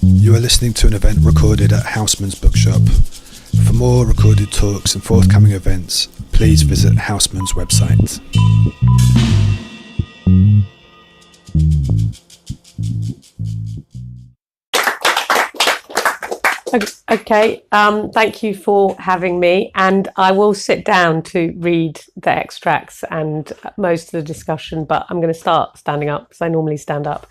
You are listening to an event recorded at Housmans Bookshop. For more recorded talks and forthcoming events, please visit Housmans' website. Okay, thank you for having me, and I will sit down to read the extracts and most of the discussion, but I'm going to start standing up because I normally stand up.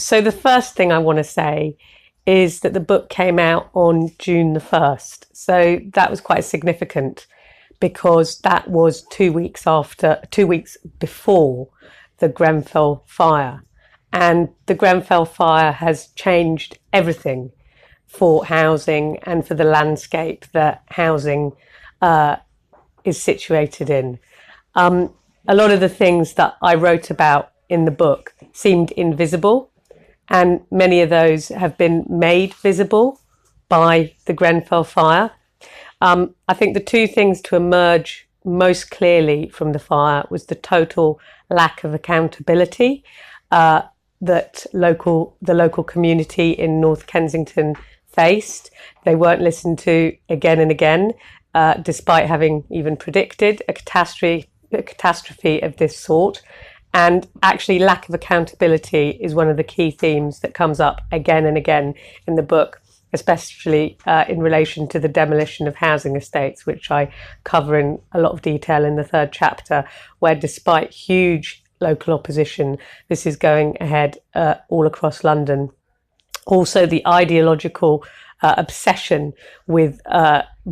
So the first thing I want to say is that the book came out on June the 1st. So that was quite significant because that was 2 weeks before the Grenfell fire. And the Grenfell fire has changed everything for housing and for the landscape that housing is situated in. A lot of the things that I wrote about in the book seemed invisible, and many of those have been made visible by the Grenfell fire. I think the two things to emerge most clearly from the fire was the total lack of accountability that the local community in North Kensington faced. They weren't listened to again and again, despite having even predicted a catastrophe of this sort. And actually, lack of accountability is one of the key themes that comes up again and again in the book, especially in relation to the demolition of housing estates, which I cover in a lot of detail in the third chapter, where despite huge local opposition, this is going ahead all across London. Also, the ideological obsession with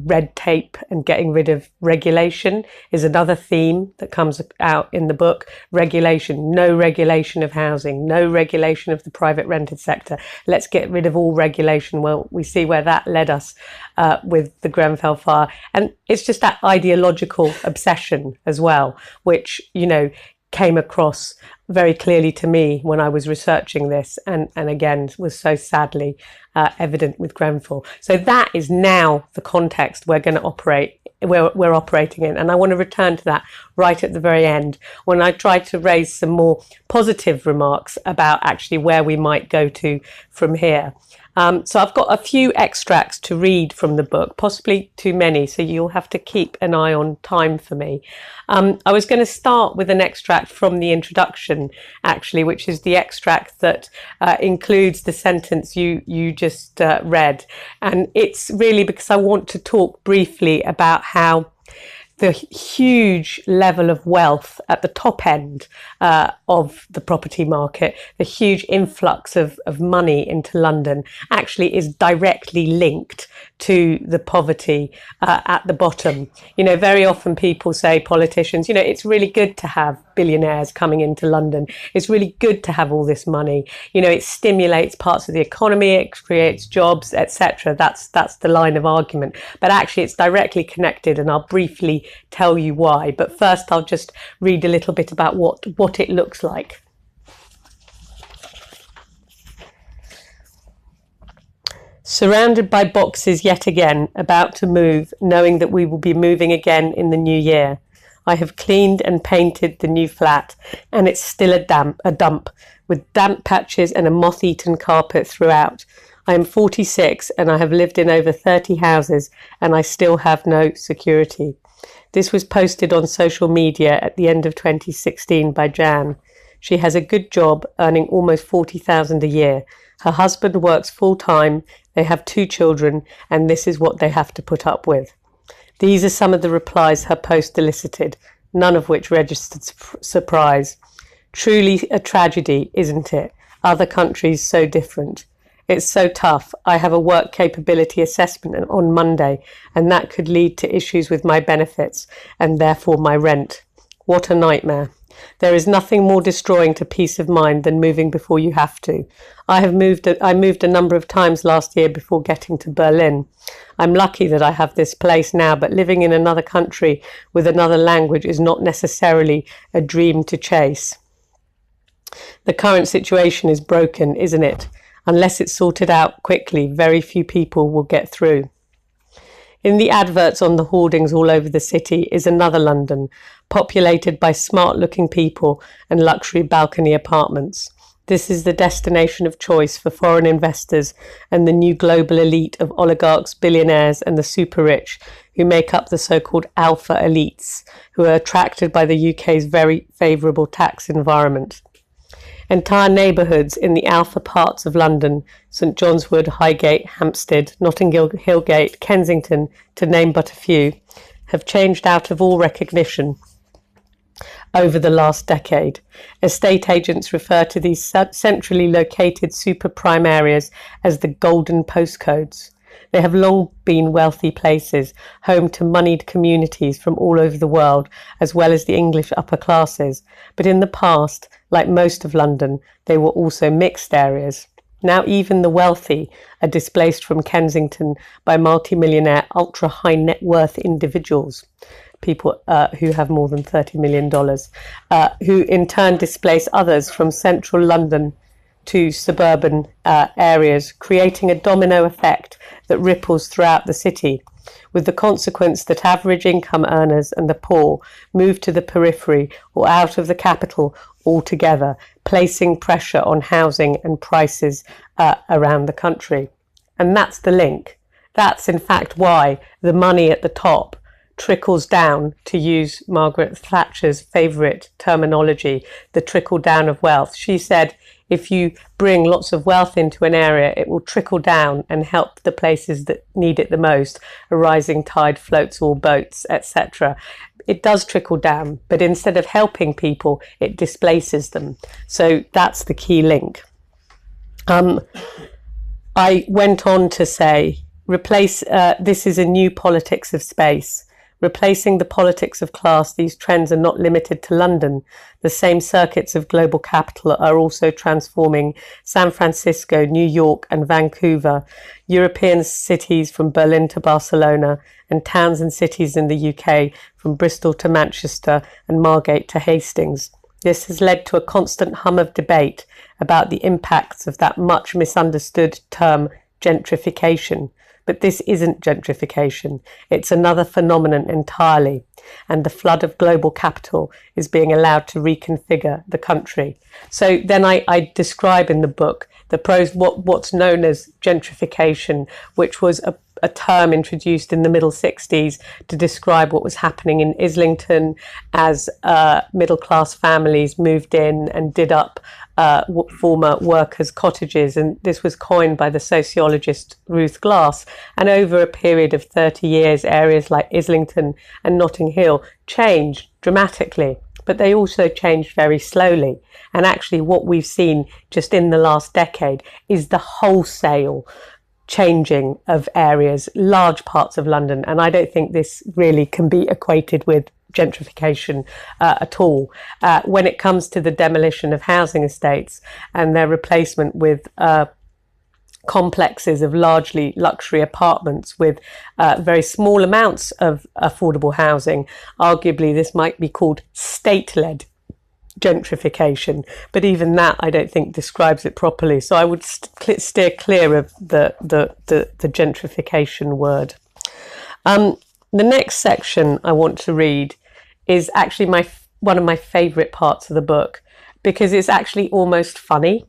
red tape and getting rid of regulation is another theme that comes out in the book. Regulation, no regulation of housing, no regulation of the private rented sector. Let's get rid of all regulation. Well, we see where that led us with the Grenfell fire. And it's just that ideological obsession as well, which, came across very clearly to me when I was researching this, and again was so sadly evident with Grenfell. So that is now the context we're operating in, and I want to return to that right at the very end when I try to raise some more positive remarks about actually where we might go to from here. So I've got a few extracts to read from the book, possibly too many, so you'll have to keep an eye on time for me. I was going to start with an extract from the introduction, actually, which is the extract that includes the sentence you just read. And it's really because I want to talk briefly about how the huge level of wealth at the top end of the property market, the huge influx of money into London actually is directly linked to the poverty at the bottom. Very often people say, politicians, it's really good to have billionaires coming into London. It's really good to have all this money. It stimulates parts of the economy, it creates jobs, etc. That's the line of argument. But actually it's directly connected, and I'll briefly tell you why. But first I'll just read a little bit about what it looks like. Surrounded by boxes yet again, about to move, knowing that we will be moving again in the new year. I have cleaned and painted the new flat, and it's still a dump, with damp patches and a moth-eaten carpet throughout. I am 46 and I have lived in over 30 houses, and I still have no security. This was posted on social media at the end of 2016 by Jan. She has a good job, earning almost 40,000 a year. Her husband works full-time, they have 2 children, and this is what they have to put up with. These are some of the replies her post elicited, none of which registered surprise. Truly a tragedy, isn't it? Other countries so different. It's so tough. I have a work capability assessment on Monday, and that could lead to issues with my benefits and therefore my rent. What a nightmare. There is nothing more destroying to peace of mind than moving before you have to. I moved a number of times last year before getting to Berlin. I'm lucky that I have this place now, but living in another country with another language is not necessarily a dream to chase. The current situation is broken, isn't it? Unless it's sorted out quickly, very few people will get through. In the adverts on the hoardings all over the city is another London, populated by smart-looking people and luxury balcony apartments. This is the destination of choice for foreign investors and the new global elite of oligarchs, billionaires, and the super rich who make up the so-called alpha elites, who are attracted by the UK's very favourable tax environment. Entire neighbourhoods in the alpha parts of London, St John's Wood, Highgate, Hampstead, Notting Hill Gate, Kensington, to name but a few, have changed out of all recognition over the last decade. Estate agents refer to these centrally located super prime areas as the golden postcodes. They have long been wealthy places, home to moneyed communities from all over the world, as well as the English upper classes. But in the past, like most of London, they were also mixed areas. Now even the wealthy are displaced from Kensington by multimillionaire, ultra-high net worth individuals, people who have more than $30 million, who in turn displace others from central London to suburban areas, creating a domino effect that ripples throughout the city, with the consequence that average income earners and the poor move to the periphery or out of the capital altogether, placing pressure on housing and prices around the country. And that's the link. That's in fact why the money at the top trickles down, to use Margaret Thatcher's favourite terminology, the trickle down of wealth. She said, if you bring lots of wealth into an area, it will trickle down and help the places that need it the most. A rising tide floats all boats, etc. It does trickle down, but instead of helping people, it displaces them. So that's the key link. I went on to say, this is a new politics of space. Replacing the politics of class, these trends are not limited to London. The same circuits of global capital are also transforming San Francisco, New York, and Vancouver, European cities from Berlin to Barcelona, and towns and cities in the UK from Bristol to Manchester and Margate to Hastings. This has led to a constant hum of debate about the impacts of that much misunderstood term, gentrification. But this isn't gentrification. It's another phenomenon entirely. And the flood of global capital is being allowed to reconfigure the country. So then I describe in the book what's known as gentrification, which was a term introduced in the middle 60s to describe what was happening in Islington as middle-class families moved in and did up former workers' cottages. And this was coined by the sociologist Ruth Glass. And over a period of 30 years, areas like Islington and Notting Hill changed dramatically, but they also changed very slowly. And actually what we've seen just in the last decade is the wholesale changing of areas, large parts of London. And I don't think this really can be equated with gentrification at all. When it comes to the demolition of housing estates and their replacement with complexes of largely luxury apartments with very small amounts of affordable housing, arguably this might be called state-led gentrification, but even that I don't think describes it properly. So I would steer clear of the gentrification word. The next section I want to read is actually one of my favourite parts of the book, because it's actually almost funny.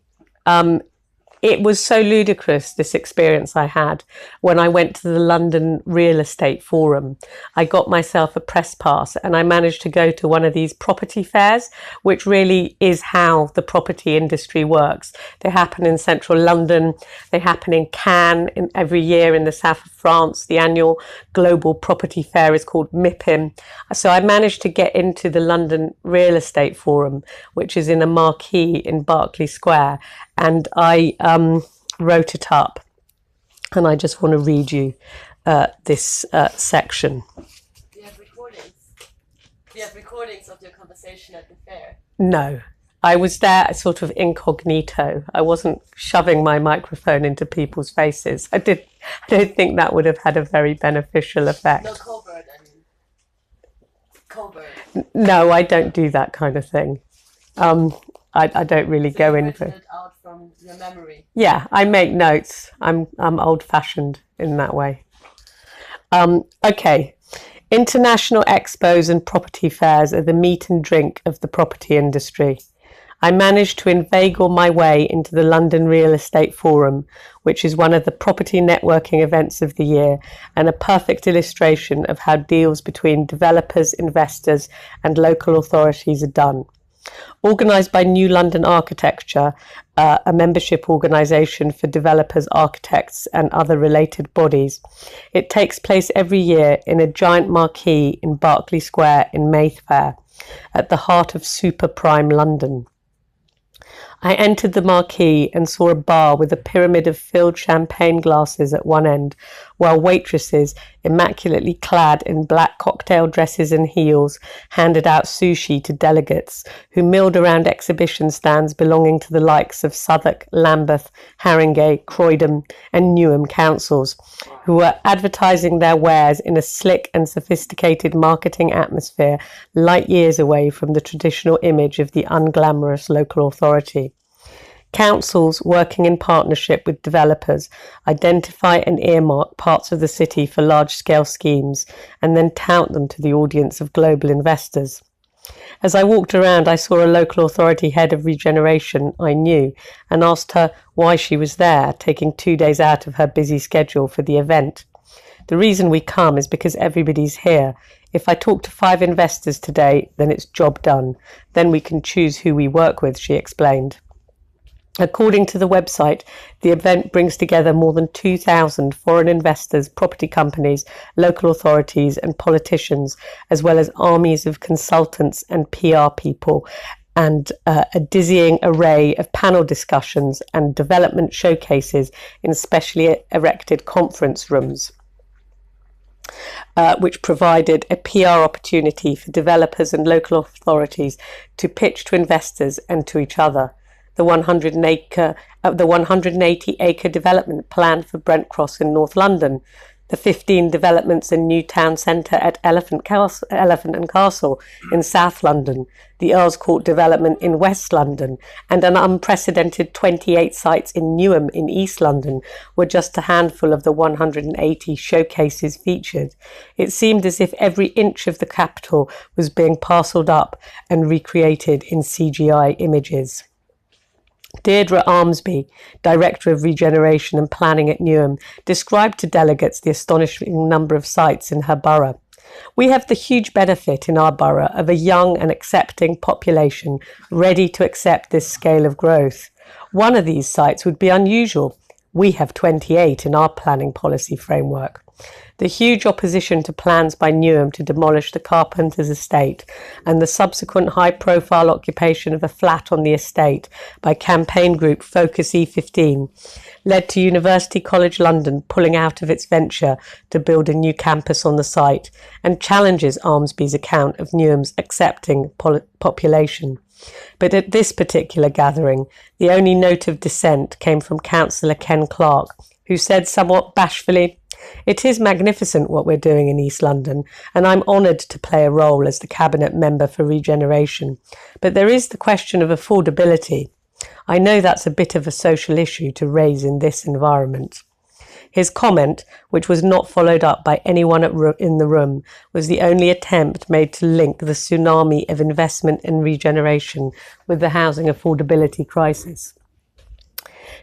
It was so ludicrous, this experience I had when I went to the London Real Estate Forum. I got myself a press pass and I managed to go to one of these property fairs, which really is how the property industry works. They happen in central London. They happen in Cannes every year in the south of France. The annual global property fair is called MIPIM. So I managed to get into the London Real Estate Forum, which is in a marquee in Berkeley Square. And I wrote it up, and I just want to read you this section. Do you have recordings? Do you have recordings of your conversation at the fair? No, I was there sort of incognito. I wasn't shoving my microphone into people's faces. I don't think that would have had a very beneficial effect. No covert, I mean. Covert. No, I don't do that kind of thing. I don't really go in for it out from your memory. Yeah, I make notes. I'm old-fashioned in that way. Okay. International expos and property fairs are the meat and drink of the property industry. I managed to inveigle my way into the London Real Estate Forum, which is one of the property networking events of the year and a perfect illustration of how deals between developers, investors and local authorities are done. Organised by New London Architecture, a membership organisation for developers, architects and other related bodies, it takes place every year in a giant marquee in Berkeley Square in Mayfair, at the heart of super prime London. I entered the marquee and saw a bar with a pyramid of filled champagne glasses at one end, while waitresses, immaculately clad in black cocktail dresses and heels, handed out sushi to delegates who milled around exhibition stands belonging to the likes of Southwark, Lambeth, Haringey, Croydon and Newham councils, who were advertising their wares in a slick and sophisticated marketing atmosphere light years away from the traditional image of the unglamorous local authority. Councils working in partnership with developers identify and earmark parts of the city for large-scale schemes and then tout them to the audience of global investors. As I walked around, I saw a local authority head of regeneration I knew and asked her why she was there, taking 2 days out of her busy schedule for the event. The reason we come is because everybody's here. If I talk to 5 investors today, then it's job done. Then we can choose who we work with, she explained. According to the website, the event brings together more than 2,000 foreign investors, property companies, local authorities and politicians, as well as armies of consultants and PR people, and a dizzying array of panel discussions and development showcases in specially erected conference rooms, which provided a PR opportunity for developers and local authorities to pitch to investors and to each other. The 180-acre development planned for Brent Cross in North London, the 15 developments in New Town Centre at Elephant and Castle in South London, the Earls Court development in West London, and an unprecedented 28 sites in Newham in East London were just a handful of the 180 showcases featured. It seemed as if every inch of the capital was being parcelled up and recreated in CGI images. Deirdre Armsby, Director of Regeneration and Planning at Newham, described to delegates the astonishing number of sites in her borough. We have the huge benefit in our borough of a young and accepting population ready to accept this scale of growth. One of these sites would be unusual. We have 28 in our planning policy framework. The huge opposition to plans by Newham to demolish the Carpenter's estate and the subsequent high-profile occupation of a flat on the estate by campaign group Focus E15 led to University College London pulling out of its venture to build a new campus on the site and challenges Armsby's account of Newham's accepting population. But at this particular gathering, the only note of dissent came from Councillor Ken Clark, who said somewhat bashfully, "It is magnificent what we're doing in East London, and I'm honoured to play a role as the Cabinet Member for Regeneration. But there is the question of affordability. I know that's a bit of a social issue to raise in this environment." His comment, which was not followed up by anyone in the room, was the only attempt made to link the tsunami of investment in regeneration with the housing affordability crisis.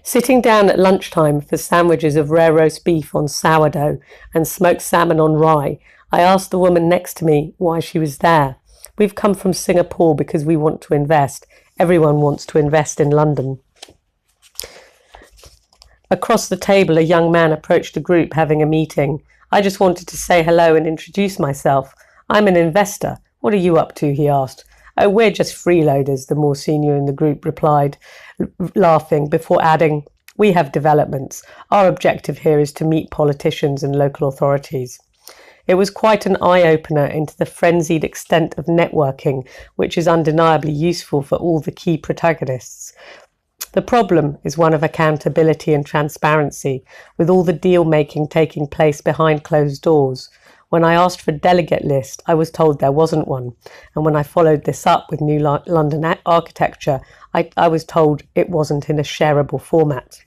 Sitting down at lunchtime for sandwiches of rare roast beef on sourdough and smoked salmon on rye, I asked the woman next to me why she was there. "We've come from Singapore because we want to invest. Everyone wants to invest in London." Across the table, a young man approached a group having a meeting. "I just wanted to say hello and introduce myself. I'm an investor. What are you up to?" he asked. "Oh, we're just freeloaders," the more senior in the group replied, laughing, before adding, "We have developments. Our objective here is to meet politicians and local authorities." It was quite an eye-opener into the frenzied extent of networking, which is undeniably useful for all the key protagonists. The problem is one of accountability and transparency, with all the deal-making taking place behind closed doors. When I asked for a delegate list, I was told there wasn't one. And when I followed this up with New London Architecture, I was told it wasn't in a shareable format.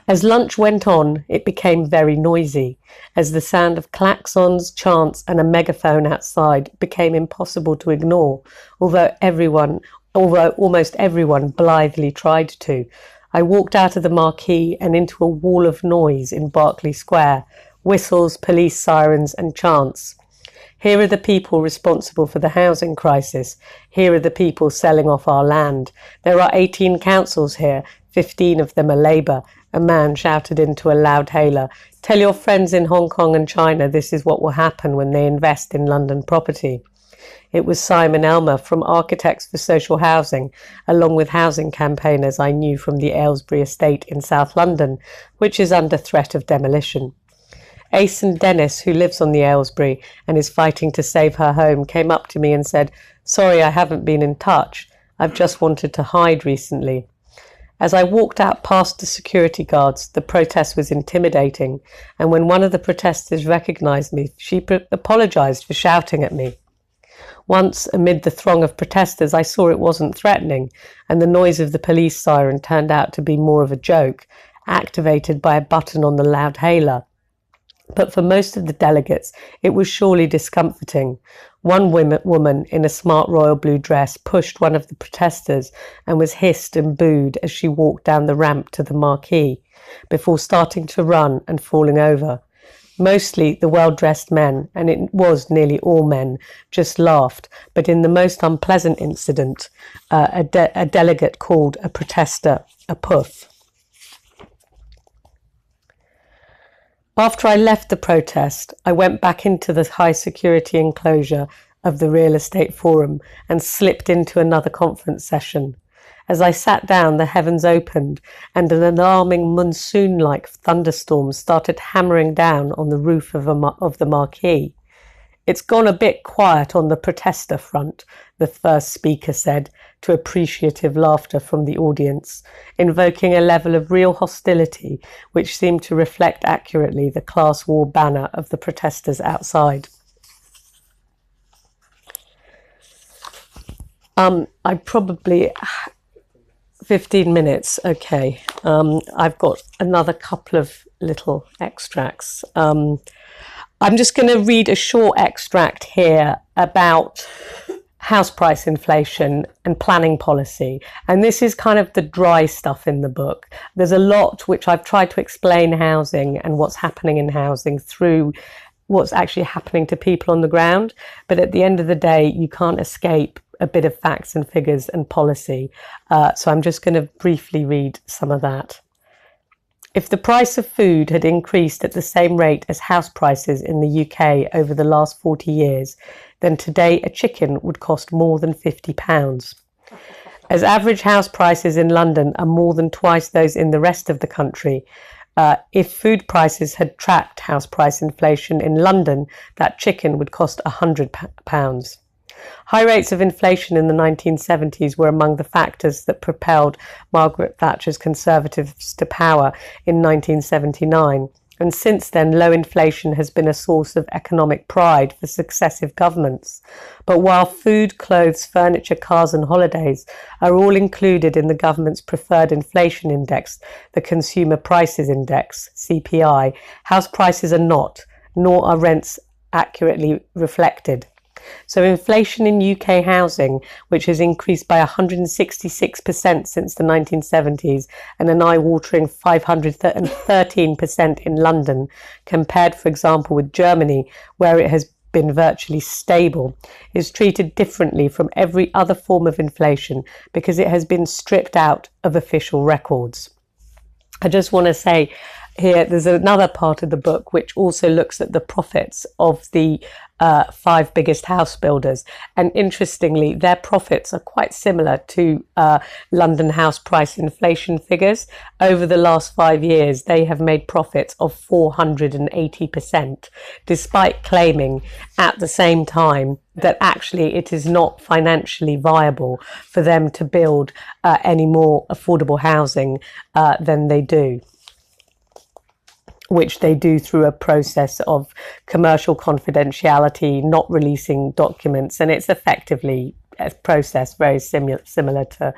As lunch went on, it became very noisy, as the sound of klaxons, chants and a megaphone outside became impossible to ignore, although everyone although almost everyone blithely tried to. I walked out of the marquee and into a wall of noise in Berkeley Square, whistles, police sirens and chants. Here are the people responsible for the housing crisis. Here are the people selling off our land. There are 18 councils here, 15 of them are Labour. A man shouted into a loud hailer, "Tell your friends in Hong Kong and China this is what will happen when they invest in London property." It was Simon Elmer from Architects for Social Housing, along with housing campaigners I knew from the Aylesbury estate in South London, which is under threat of demolition. Ace Dennis, who lives on the Aylesbury and is fighting to save her home, came up to me and said, "Sorry, I haven't been in touch. I've just wanted to hide recently." As I walked out past the security guards, the protest was intimidating, and when one of the protesters recognised me, she apologised for shouting at me. Once, amid the throng of protesters, I saw it wasn't threatening, and the noise of the police siren turned out to be more of a joke, activated by a button on the loud hailer. But for most of the delegates, it was surely discomforting. One woman in a smart royal blue dress pushed one of the protesters and was hissed and booed as she walked down the ramp to the marquee, before starting to run and falling over. Mostly the well-dressed men, and it was nearly all men, just laughed, but in the most unpleasant incident, a delegate called a protester a puff. After I left the protest, I went back into the high security enclosure of the Real Estate Forum and slipped into another conference session. As I sat down, the heavens opened and an alarming monsoon-like thunderstorm started hammering down on the roof of the marquee. "It's gone a bit quiet on the protester front," the first speaker said, to appreciative laughter from the audience, invoking a level of real hostility which seemed to reflect accurately the class war banner of the protesters outside. I probably 15 minutes. Okay. I've got another couple of little extracts. I'm just going to read a short extract here about house price inflation and planning policy. And this is kind of the dry stuff in the book. There's a lot which I've tried to explain housing and what's happening in housing through what's actually happening to people on the ground. But at the end of the day, you can't escape a bit of facts and figures and policy. So I'm just going to briefly read some of that. If the price of food had increased at the same rate as house prices in the UK over the last 40 years, then today a chicken would cost more than £50. As average house prices in London are more than twice those in the rest of the country, if food prices had tracked house price inflation in London, that chicken would cost £100. High rates of inflation in the 1970s were among the factors that propelled Margaret Thatcher's Conservatives to power in 1979. And since then, low inflation has been a source of economic pride for successive governments. But while food, clothes, furniture, cars and holidays are all included in the government's preferred inflation index, the Consumer Prices Index, CPI, house prices are not, nor are rents accurately reflected. So inflation in UK housing, which has increased by 166% since the 1970s and an eye-watering 513% in London, compared, for example, with Germany, where it has been virtually stable, is treated differently from every other form of inflation because it has been stripped out of official records. I just want to say here, there's another part of the book which also looks at the profits of the 5 biggest house builders. And interestingly, their profits are quite similar to London house price inflation figures. Over the last 5 years, they have made profits of 480%, despite claiming at the same time that actually it is not financially viable for them to build any more affordable housing than they do, which they do through a process of commercial confidentiality, not releasing documents, and it's effectively a process very similar to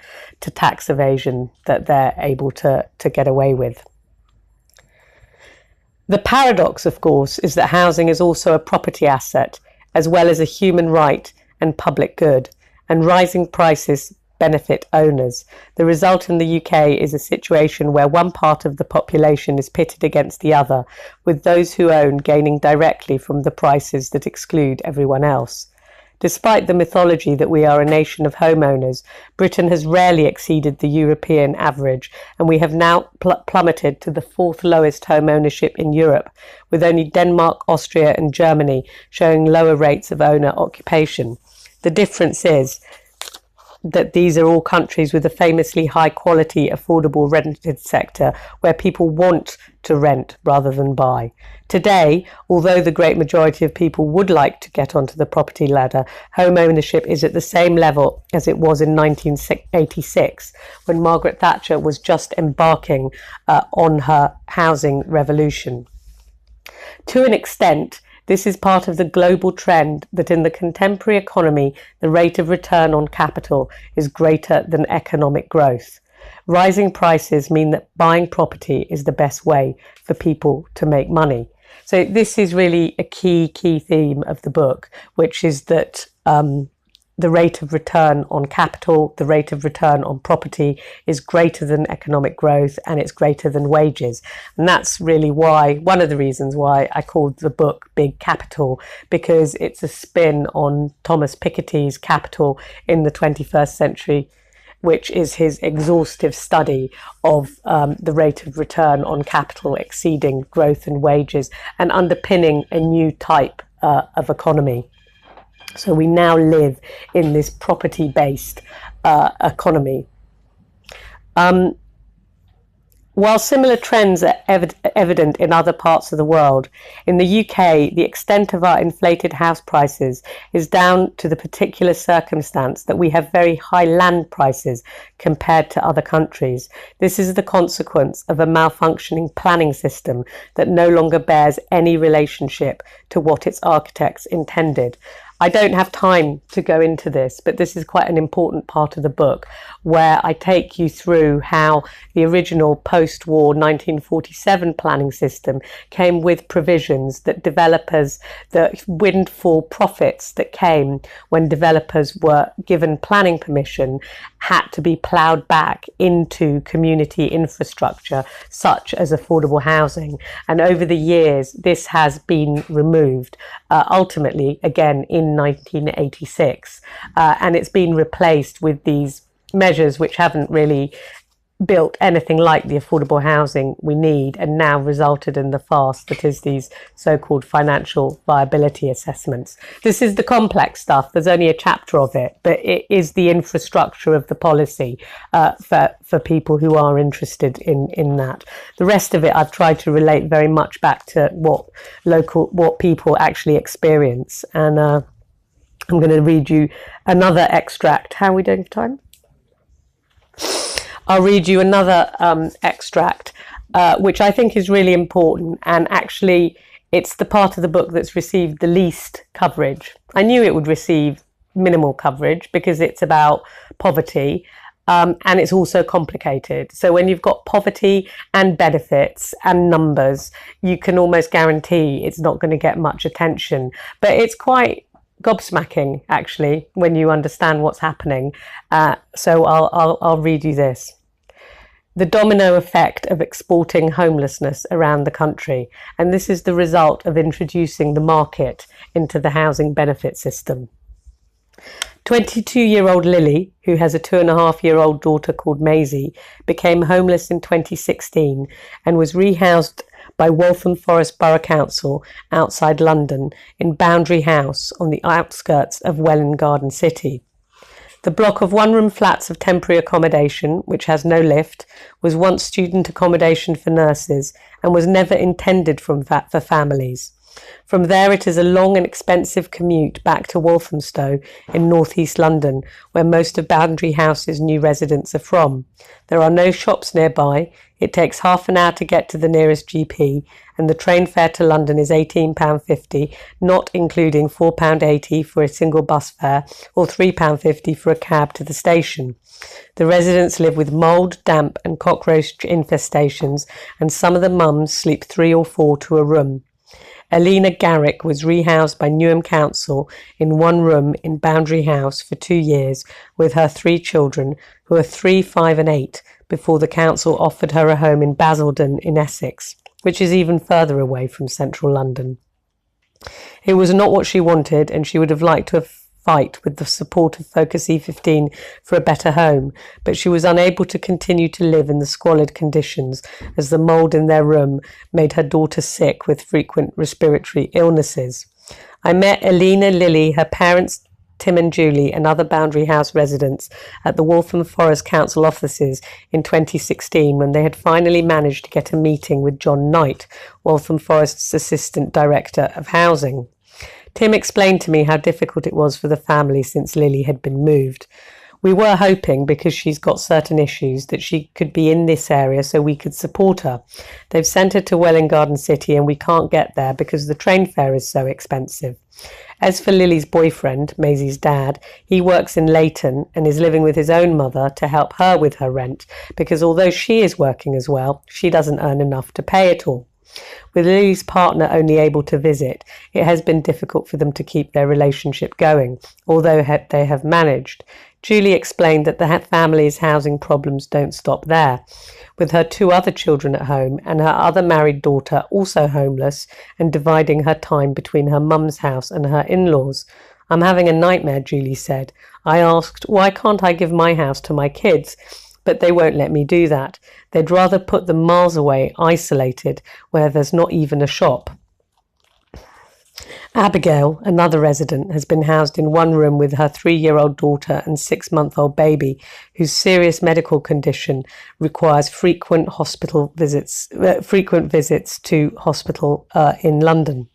tax evasion that they're able to get away with. The paradox, of course, is that housing is also a property asset, as well as a human right and public good, and rising prices benefit owners. The result in the UK is a situation where one part of the population is pitted against the other, with those who own gaining directly from the prices that exclude everyone else. Despite the mythology that we are a nation of homeowners, Britain has rarely exceeded the European average, and we have now plummeted to the fourth lowest home ownership in Europe, with only Denmark, Austria and Germany showing lower rates of owner occupation. The difference is that these are all countries with a famously high quality, affordable rented sector where people want to rent rather than buy. Today, although the great majority of people would like to get onto the property ladder, home ownership is at the same level as it was in 1986, when Margaret Thatcher was just embarking on her housing revolution. To an extent, this is part of the global trend that in the contemporary economy, the rate of return on capital is greater than economic growth. Rising prices mean that buying property is the best way for people to make money. So this is really a key theme of the book, which is that the rate of return on capital, the rate of return on property is greater than economic growth, and it's greater than wages. And that's really why, one of the reasons why I called the book Big Capital, because it's a spin on Thomas Piketty's Capital in the 21st Century, which is his exhaustive study of the rate of return on capital exceeding growth and wages and underpinning a new type of economy. So we now live in this property-based economy. While similar trends are evident in other parts of the world, in the UK, the extent of our inflated house prices is down to the particular circumstance that we have very high land prices compared to other countries. This is the consequence of a malfunctioning planning system that no longer bears any relationship to what its architects intended. I don't have time to go into this, but this is quite an important part of the book where I take you through how the original post-war 1947 planning system came with provisions that the windfall profits that came when developers were given planning permission had to be ploughed back into community infrastructure such as affordable housing. And over the years, this has been removed, ultimately, again, in 1986. And it's been replaced with these measures which haven't really built anything like the affordable housing we need, and now resulted in the farce that is these so-called financial viability assessments. This is the complex stuff. There's only a chapter of it, but it is the infrastructure of the policy for people who are interested in that. The rest of it I've tried to relate very much back to what people actually experience. And I'm going to read you another extract. How are we doing for time? I'll read you another extract, which I think is really important, and actually it's the part of the book that's received the least coverage. I knew it would receive minimal coverage because it's about poverty, and it's also complicated. So when you've got poverty and benefits and numbers, you can almost guarantee it's not going to get much attention. But it's quite gobsmacking, actually, when you understand what's happening. So I'll read you this. The domino effect of exporting homelessness around the country. And this is the result of introducing the market into the housing benefit system. 22-year-old Lily, who has a 2.5-year-old daughter called Maisie, became homeless in 2016 and was rehoused by Waltham Forest Borough Council outside London in Boundary House on the outskirts of Welwyn Garden City. The block of one-room flats of temporary accommodation, which has no lift, was once student accommodation for nurses and was never intended for families. From there, it is a long and expensive commute back to Walthamstow in northeast London, where most of Boundary House's new residents are from. There are no shops nearby. It takes half an hour to get to the nearest GP, and the train fare to London is £18.50, not including £4.80 for a single bus fare or £3.50 for a cab to the station. The residents live with mould, damp and cockroach infestations, and some of the mums sleep 3 or 4 to a room. Alina Garrick was rehoused by Newham Council in one room in Boundary House for 2 years with her 3 children, who are 3, 5 and 8, before the council offered her a home in Basildon in Essex, which is even further away from central London. It was not what she wanted, and she would have liked to have fight with the support of Focus E15 for a better home, but she was unable to continue to live in the squalid conditions as the mould in their room made her daughter sick with frequent respiratory illnesses. I met Alina, Lily, her parents Tim and Julie, and other Boundary House residents at the Waltham Forest Council offices in 2016 when they had finally managed to get a meeting with John Knight, Waltham Forest's Assistant Director of Housing. Tim explained to me how difficult it was for the family since Lily had been moved. We were hoping, because she's got certain issues, that she could be in this area so we could support her. They've sent her to Welwyn Garden City and we can't get there because the train fare is so expensive. As for Lily's boyfriend, Maisie's dad, he works in Leighton and is living with his own mother to help her with her rent, because although she is working as well, she doesn't earn enough to pay it all. With Lily's partner only able to visit, it has been difficult for them to keep their relationship going, although they have managed. Julie explained that the family's housing problems don't stop there. With her 2 other children at home and her other married daughter also homeless and dividing her time between her mum's house and her in-laws. "I'm having a nightmare," Julie said. "I asked, why can't I give my house to my kids? But they won't let me do that. They'd rather put them miles away, isolated, where there's not even a shop." Abigail, another resident, has been housed in one room with her 3-year-old daughter and 6-month-old baby, whose serious medical condition requires frequent visits to hospital in London.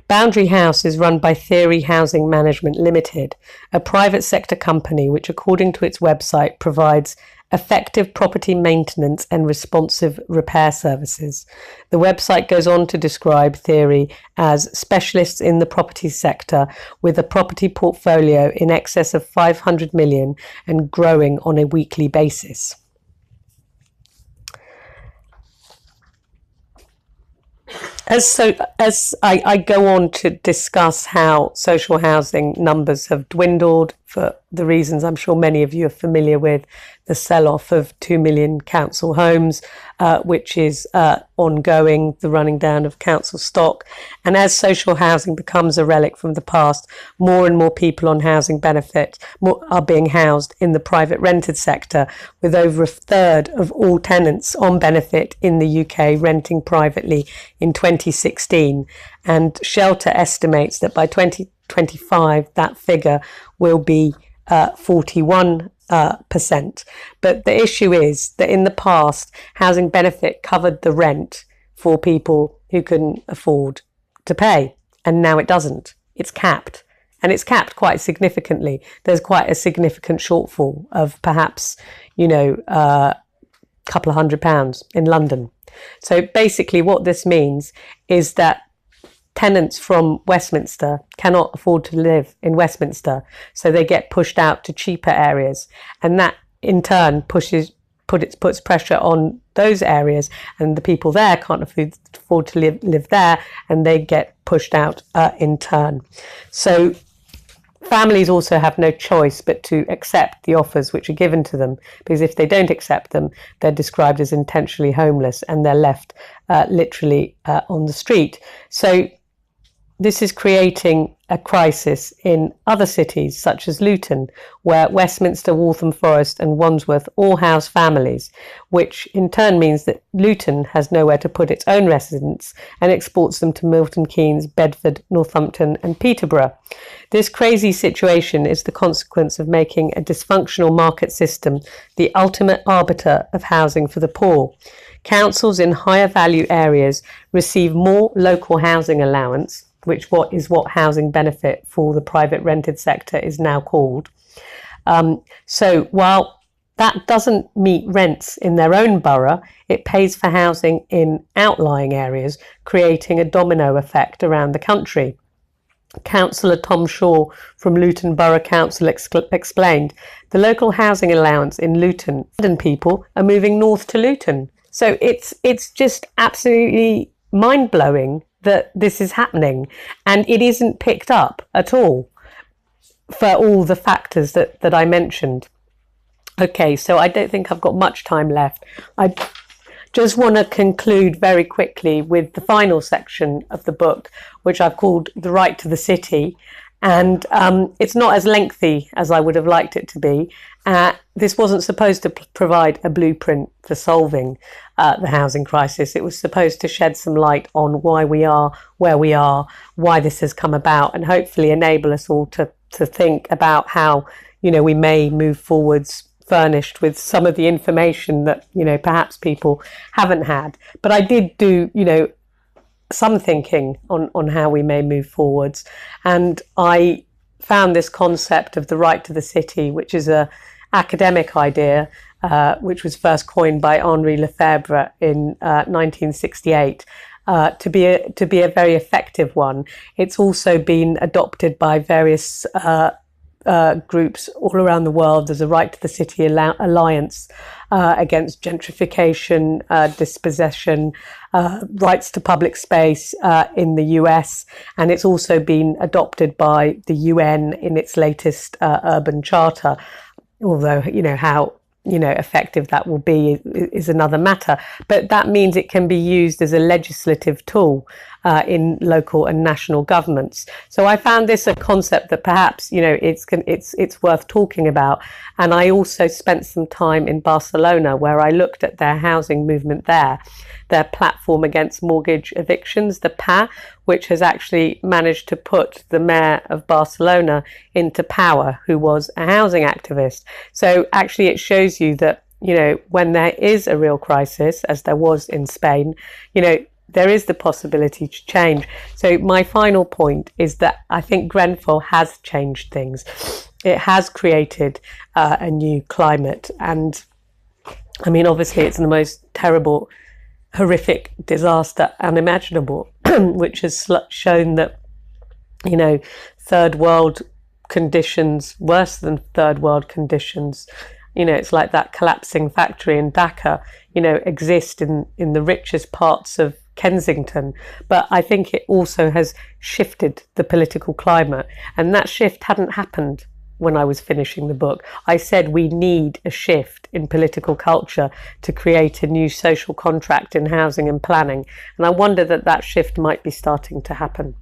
Boundary House is run by Theory Housing Management Limited, a private sector company which, according to its website, provides effective property maintenance and responsive repair services. The website goes on to describe Theory as specialists in the property sector with a property portfolio in excess of 500 million and growing on a weekly basis. As I go on to discuss how social housing numbers have dwindled for the reasons I'm sure many of you are familiar with, the sell-off of 2 million council homes, which is ongoing, the running down of council stock. And as social housing becomes a relic from the past, more and more people on housing benefit are being housed in the private rented sector, with over a third of all tenants on benefit in the UK renting privately in 2016. And Shelter estimates that by 2025, that figure will be 41%. But the issue is that in the past, housing benefit covered the rent for people who couldn't afford to pay, and now it doesn't. It's capped, and it's capped quite significantly. There's quite a significant shortfall of perhaps, a couple of £100 in London. So basically what this means is that tenants from Westminster cannot afford to live in Westminster, so they get pushed out to cheaper areas, and that in turn puts pressure on those areas, and the people there can't afford to live there, and they get pushed out in turn. So families also have no choice but to accept the offers which are given to them, because if they don't accept them, they're described as intentionally homeless and they're left literally on the street. So this is creating a crisis in other cities such as Luton, where Westminster, Waltham Forest and Wandsworth all house families, which in turn means that Luton has nowhere to put its own residents and exports them to Milton Keynes, Bedford, Northampton and Peterborough. This crazy situation is the consequence of making a dysfunctional market system the ultimate arbiter of housing for the poor. Councils in higher value areas receive more local housing allowance, which is what housing benefit for the private rented sector is now called. So while that doesn't meet rents in their own borough, it pays for housing in outlying areas, creating a domino effect around the country. Councillor Tom Shaw from Luton Borough Council explained, the local housing allowance in Luton, London people are moving north to Luton. So it's just absolutely mind-blowing that this is happening, and it isn't picked up at all for all the factors that I mentioned. Okay, so I don't think I've got much time left. I just want to conclude very quickly with the final section of the book, which I've called The Right to the City. And it's not as lengthy as I would have liked it to be. This wasn't supposed to provide a blueprint for solving the housing crisis. It was supposed to shed some light on why we are where we are, why this has come about, and hopefully enable us all to think about how, we may move forwards furnished with some of the information that, perhaps people haven't had. But I did do, some thinking on how we may move forwards. And I found this concept of the right to the city, which is a academic idea, which was first coined by Henri Lefebvre in 1968, to be a very effective one. It's also been adopted by various groups all around the world. There's a Right to the City Alliance against gentrification, dispossession, rights to public space in the US, and it's also been adopted by the UN in its latest urban charter. Although, how effective that will be is another matter. But that means it can be used as a legislative tool in local and national governments. So I found this a concept that perhaps, it's worth talking about. And I also spent some time in Barcelona, where I looked at their housing movement there, their platform against mortgage evictions, the PA, which has actually managed to put the mayor of Barcelona into power, who was a housing activist. So actually it shows you that, when there is a real crisis, as there was in Spain, there is the possibility to change. So my final point is that I think Grenfell has changed things. It has created a new climate. And I mean, obviously it's the most terrible, horrific disaster unimaginable, which has shown that, third world conditions, worse than third world conditions, it's like that collapsing factory in Dhaka, exist in the richest parts of Kensington. But I think it also has shifted the political climate, and that shift hadn't happened when I was finishing the book. I said we need a shift in political culture to create a new social contract in housing and planning, and I wonder that shift might be starting to happen.